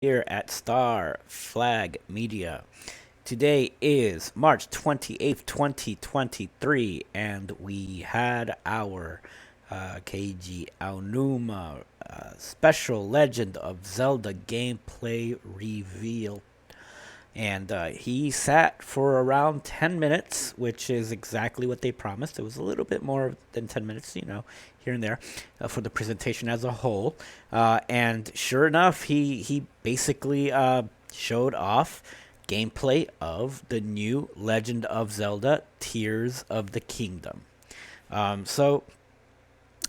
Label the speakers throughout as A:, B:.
A: here at Star Flag Media. Today is March 28th, 2023, and we had our KG Aonuma special Legend of Zelda gameplay reveal. And he sat for around 10 minutes, which is exactly what they promised. It was a little bit more than 10 minutes, here and there for the presentation as a whole. And sure enough, he basically showed off gameplay of the new Legend of Zelda Tears of the Kingdom. So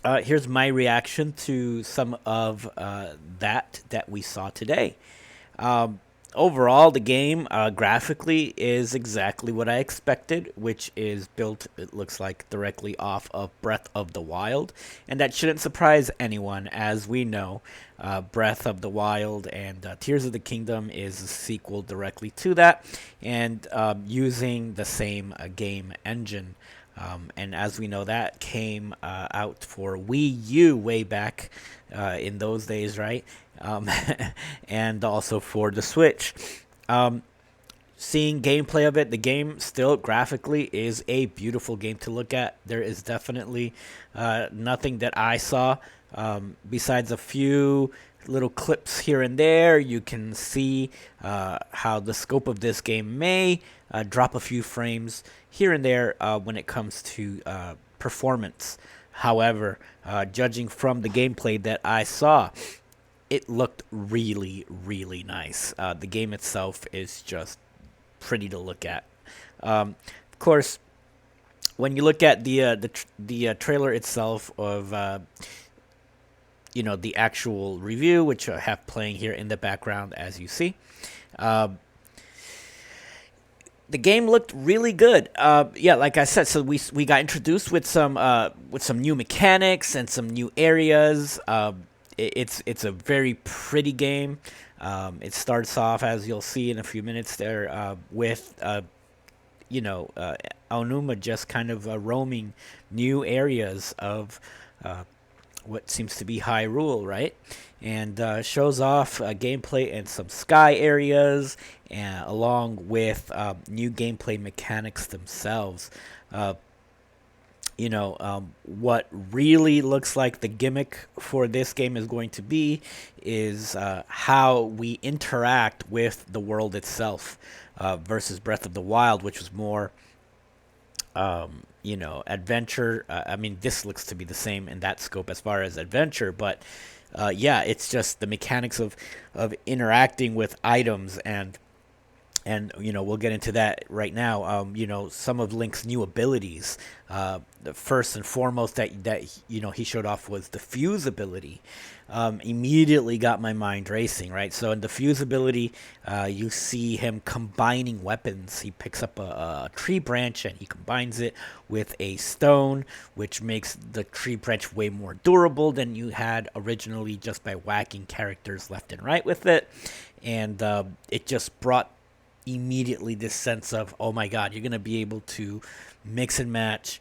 A: here's my reaction to some of that we saw today. Um, Overall, the game graphically is exactly what I expected, which is built, it looks like, directly off of Breath of the Wild. And that shouldn't surprise anyone, as we know Breath of the Wild and Tears of the Kingdom is a sequel directly to that, and using the same game engine. And as we know, that came out for Wii U way back in those days, right? Um, and also for the Switch. Um, Seeing gameplay of it, the game still graphically is a beautiful game to look at. There is definitely nothing that I saw besides a few little clips here and there. You can see how the scope of this game may drop a few frames here and there when it comes to performance. However, judging from the gameplay that I saw, it looked really, really nice. The game itself is just pretty to look at. Of course, when you look at the trailer itself of the actual review, which I have playing here in the background, as you see, uh, the game looked really good. Yeah, like I said, so we got introduced with some new mechanics and some new areas. It's a very pretty game. It starts off, as you'll see in a few minutes there, with you know uh, Aonuma just kind of roaming new areas of what seems to be Hyrule, right? And shows off gameplay in some sky areas, and along with new gameplay mechanics themselves. Uh, what really looks like the gimmick for this game is going to be is how we interact with the world itself versus Breath of the Wild, which was more adventure. I mean, this looks to be the same in that scope as far as adventure, but yeah, it's just the mechanics of interacting with items, and we'll get into that right now. Some of Link's new abilities. The first and foremost that he showed off was the fuse ability. Immediately got my mind racing, right? So in the fuse ability, you see him combining weapons. He picks up a tree branch and he combines it with a stone, which makes the tree branch way more durable than you had originally just by whacking characters left and right with it. And it just brought immediately this sense of, oh my god, you're going to be able to mix and match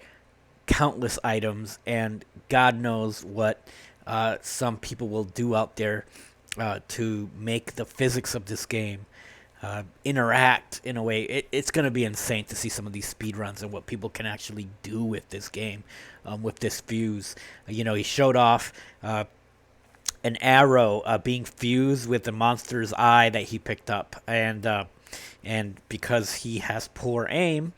A: countless items, and God knows what some people will do out there to make the physics of this game interact in a way. It's going to be insane to see some of these speedruns and what people can actually do with this game, with this fuse. He showed off an arrow being fused with the monster's eye that he picked up, and because he has poor aim,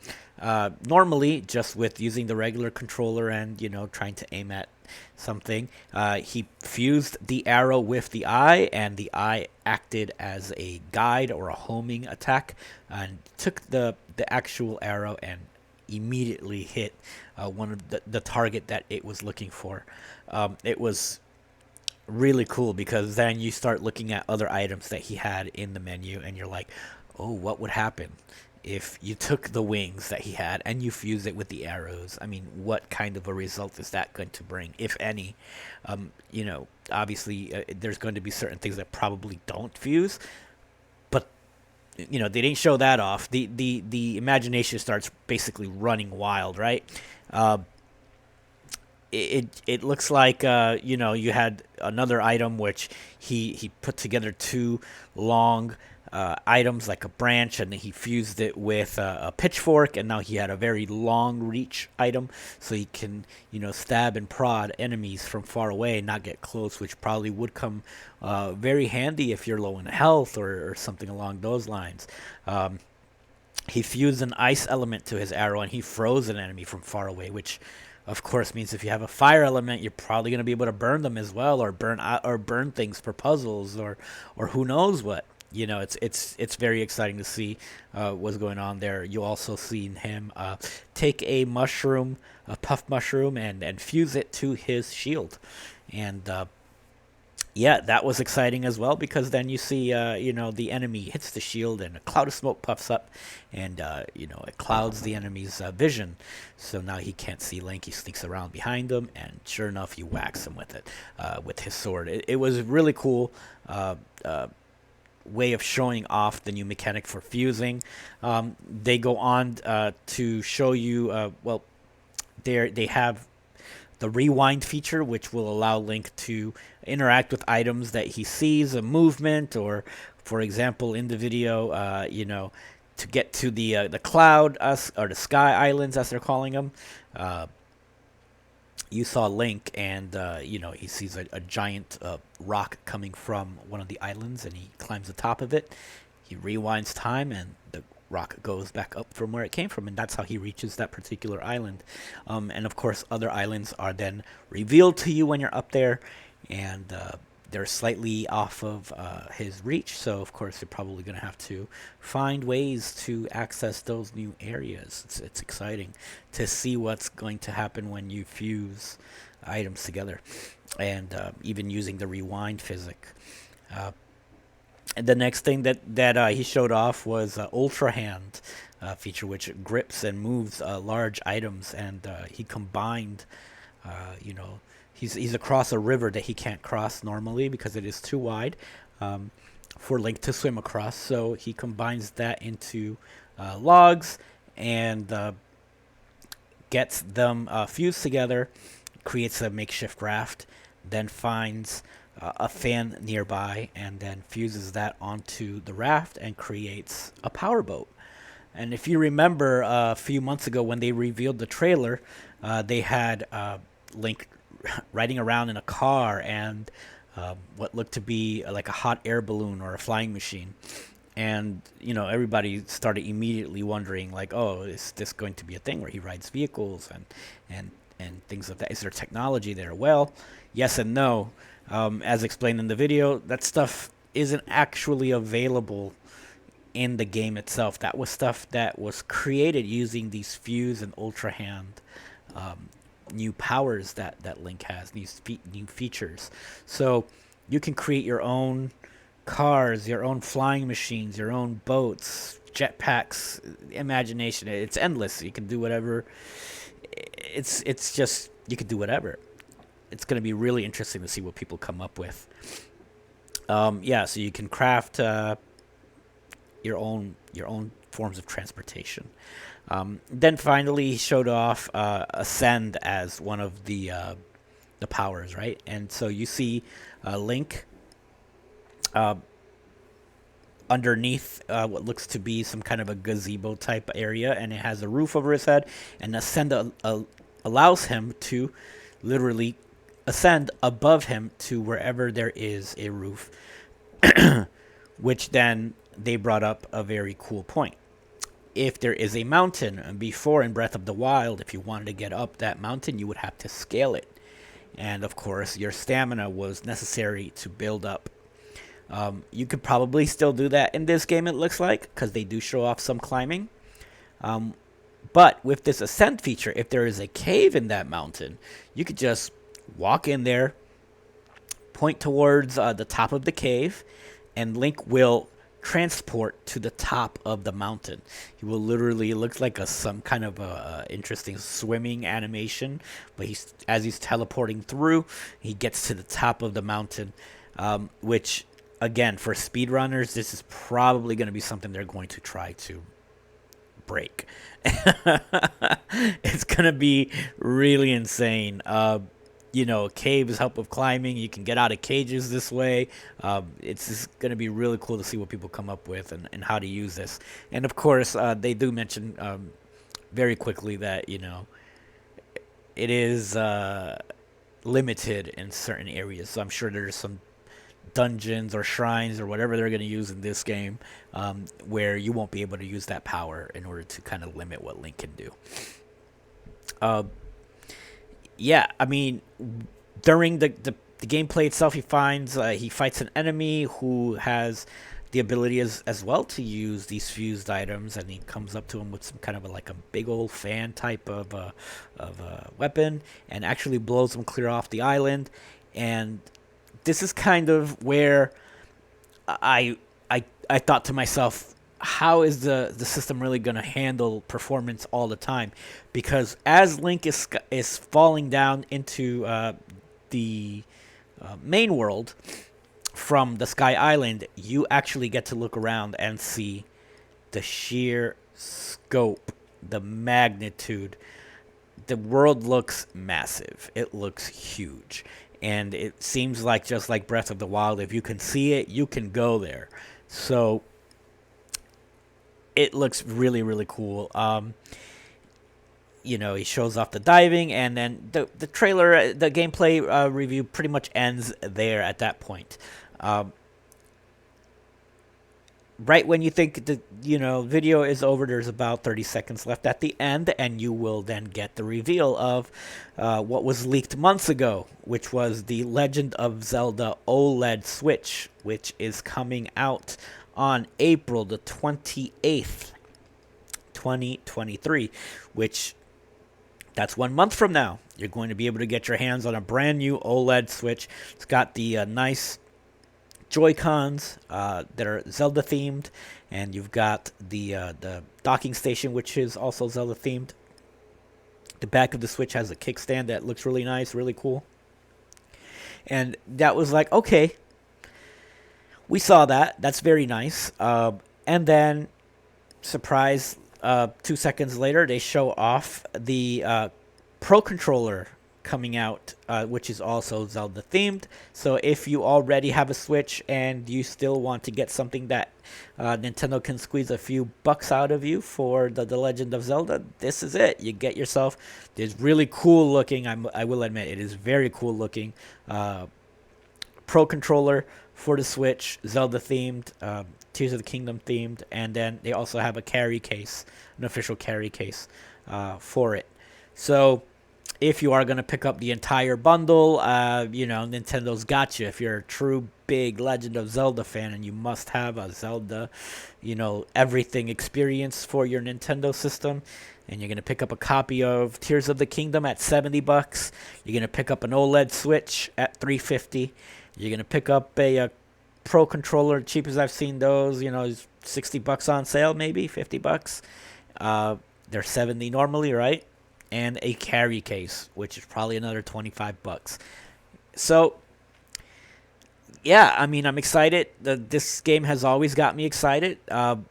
A: normally just with using the regular controller and trying to aim at something, he fused the arrow with the eye, and the eye acted as a guide or a homing attack, and took the actual arrow and immediately hit one of the target that it was looking for. It was really cool because then you start looking at other items that he had in the menu, and you're like, oh, what would happen if you took the wings that he had and you fused it with the arrows? I mean, what kind of a result is that going to bring, if any? Obviously, there's going to be certain things that probably don't fuse, but they didn't show that off. The imagination starts basically running wild, right? it looks like you know, you had another item which he put together two long items like a branch, and he fused it with a pitchfork, and now he had a very long reach item, so he can, you know, stab and prod enemies from far away and not get close, which probably would come very handy if you're low in health, or something along those lines. Um, he fused an ice element to his arrow, and he froze an enemy from far away, which of course means if you have a fire element, you're probably going to be able to burn them as well, or burn things for puzzles, or who knows what. You know, it's very exciting to see what's going on there. You also seen him take a mushroom, a puff mushroom, and fuse it to his shield, and yeah, that was exciting as well, because then you see, you know, the enemy hits the shield and a cloud of smoke puffs up, and you know, it clouds the enemy's vision. So now he can't see Link. He sneaks around behind him, and sure enough, he whacks him with it, with his sword. It was really cool. Way of showing off the new mechanic for fusing. They go on to show you, well, they have the rewind feature, which will allow Link to interact with items that he sees, a movement, or, for example, in the video, you know, to get to the cloud, or the sky islands, as they're calling them. Uh, you saw Link, and you know, he sees a giant rock coming from one of the islands, and he climbs the top of it. He rewinds time, and the rock goes back up from where it came from, and that's how he reaches that particular island. And of course, other islands are then revealed to you when you're up there, and they're slightly off of his reach. So of course, you're probably going to have to find ways to access those new areas. It's exciting to see what's going to happen when you fuse items together, and even using the rewind physic. Uh, and the next thing that he showed off was Ultra Hand feature, which grips and moves large items, and he combined, you know, he's across a river that he can't cross normally because it is too wide for Link to swim across. So he combines that into logs, and gets them fused together, creates a makeshift raft, then finds a fan nearby, and then fuses that onto the raft and creates a powerboat. And if you remember a few months ago when they revealed the trailer, they had Link riding around in a car, and what looked to be like a hot air balloon or a flying machine. And, you know, everybody started immediately wondering, like, oh, is this going to be a thing where he rides vehicles, and things like that? Is there technology there? Well, yes and no. As explained in the video, that stuff isn't actually available in the game itself. That was stuff that was created using these Fuse and Ultra Hand new powers that Link has, these new features. So you can create your own cars, your own flying machines, your own boats, jetpacks, imagination. It's endless. You can do whatever. It's just, you can do whatever. It's going to be really interesting to see what people come up with. Yeah, so you can craft your own forms of transportation. Then finally, he showed off Ascend as one of the powers, right? And so you see Link underneath what looks to be some kind of a gazebo type area, and it has a roof over his head. And Ascend allows him to literally ascend above him to wherever there is a roof, which then they brought up a very cool point. If there is a mountain, and before in Breath of the Wild, if you wanted to get up that mountain, you would have to scale it. And of course, your stamina was necessary to build up. You could probably still do that in this game, it looks like, because they do show off some climbing. But with this Ascent feature, if there is a cave in that mountain, you could just walk in there, point towards the top of the cave, and Link will transport to the top of the mountain. He will literally, it looks like some kind of a interesting swimming animation, but as he's teleporting through, he gets to the top of the mountain, which, again, for speedrunners, this is probably going to be something they're going to try to break. It's gonna be really insane. Caves help with climbing. You can get out of cages this way. It's just gonna be really cool to see what people come up with and how to use this. And of course, they do mention very quickly that it is limited in certain areas. So I'm sure there's some dungeons or shrines or whatever they're going to use in this game, where you won't be able to use that power in order to kind of limit what Link can do. Uh, yeah, I mean, during the gameplay itself, he fights an enemy who has the ability as well to use these fused items, and he comes up to him with some kind of like a big old fan type of weapon, and actually blows him clear off the island. And this is kind of where I thought to myself, how is the system really going to handle performance all the time? Because as Link is falling down into the main world from the Sky Island, you actually get to look around and see the sheer scope, the magnitude. The world looks massive. It looks huge. And it seems like, just like Breath of the Wild, if you can see it, you can go there. So it looks really, really cool. He shows off the diving, and then the trailer, the gameplay review pretty much ends there at that point. Right when you think the video is over, there's about 30 seconds left at the end, and you will then get the reveal of what was leaked months ago, which was the Legend of Zelda OLED Switch, which is coming out on April the 28th, 2023, which that's 1 month from now. You're going to be able to get your hands on a brand new OLED Switch. It's got the nice Joy-Cons that are Zelda themed, and you've got the docking station, which is also Zelda themed. The back of the Switch has a kickstand that looks really nice, really cool. And that was like, okay, we saw that. That's very nice. And then, surprise, 2 seconds later, they show off the Pro Controller coming out, which is also Zelda themed. So if you already have a Switch and you still want to get something that Nintendo can squeeze a few bucks out of you for the Legend of Zelda, this is it. You get yourself this really cool looking, I will admit, it is very cool looking Pro Controller for the Switch, Zelda themed, Tears of the Kingdom themed, and then they also have a carry case, an official carry case for it. So if you are going to pick up the entire bundle, Nintendo's got you. If you're a true big Legend of Zelda fan and you must have a Zelda, everything experience for your Nintendo system, and you're going to pick up a copy of Tears of the Kingdom at $70, you're going to pick up an OLED Switch at $350, you're going to pick up a Pro Controller, cheap as I've seen those, $60 on sale, maybe $50. They're $70 normally, right? And a carry case, which is probably another $25. So, yeah, I mean, I'm excited. This game has always got me excited. I'm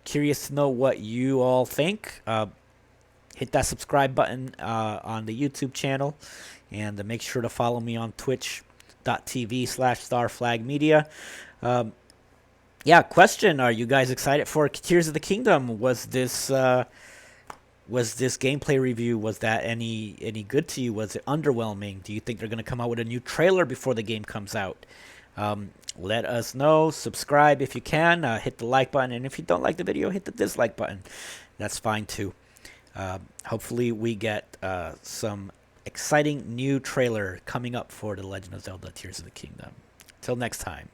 A: curious to know what you all think. Hit that subscribe button on the YouTube channel, and make sure to follow me on twitch.tv/starflagmedia. Yeah, question: are you guys excited for Tears of the Kingdom? Was this gameplay review, was that any good to you? Was it underwhelming? Do you think they're going to come out with a new trailer before the game comes out? Let us know. Subscribe if you can. Hit the like button. And if you don't like the video, hit the dislike button. That's fine too. Hopefully we get some exciting new trailer coming up for The Legend of Zelda Tears of the Kingdom. Till next time.